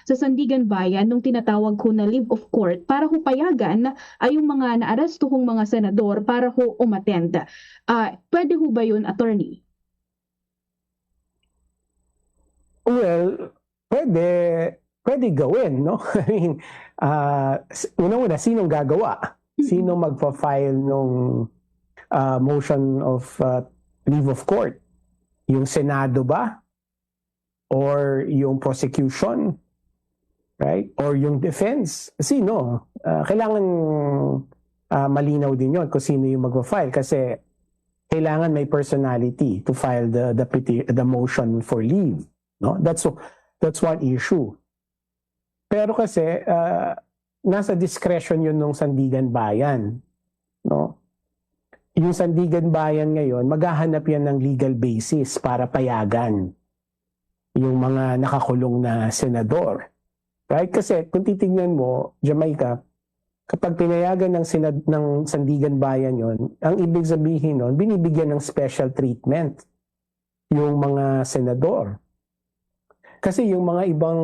sa Sandigan Bayan nung tinatawag ho na leave of court para ho payagan ay yung mga naarestuhong mga senador para ho umattend. Pwede ho ba yun, attorney? Well, pwede gawin, no? I mean, unang-una, sinong gagawa? Sino magpa-file nung motion of leave of court? Yung Senado ba? Or yung prosecution? Right? Or yung defense? Sino? Kailangan malinaw din yun kung sino yung magpa-file kasi kailangan may personality to file the motion for leave. No? That's one issue. Pero kasi nasa discretion yun ng Sandigan Bayan, no? Yung Sandigan Bayan ngayon, maghahanap yan ng legal basis para payagan yung mga nakakulong na senador. Right? Kasi kung titingnan mo, Jamaica, kapag pinayagan ng Sandigan Bayan yon, ang ibig sabihin nun, binibigyan ng special treatment yung mga senador. Kasi yung mga ibang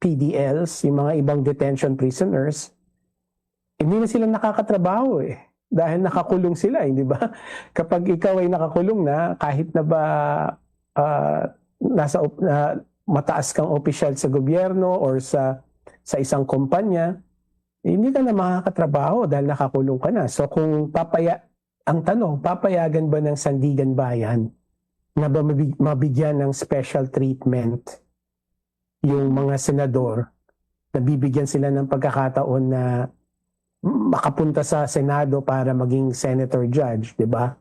PDLs, yung mga ibang detention prisoners, hindi na sila nakakatrabaho dahil nakakulong sila, hindi ba? Kapag ikaw ay nakakulong na, kahit na ba mataas kang opisyal sa gobyerno or sa isang kumpanya, hindi ka na makakatrabaho dahil nakakulong ka na. So kung ang tanong, papayagan ba ng Sandigan Bayan na ba mabigyan ng special treatment yung mga senador, na bibigyan sila ng pagkakataon na makapunta sa Senado para maging senator judge, di ba?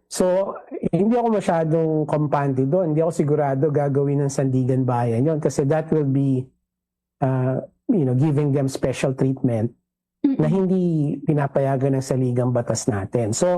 So, hindi ako masyadong kampante doon. Hindi ako sigurado gagawin ng Sandigan Bayan yon kasi that will be giving them special treatment na hindi pinapayagan ng saligang batas natin. So,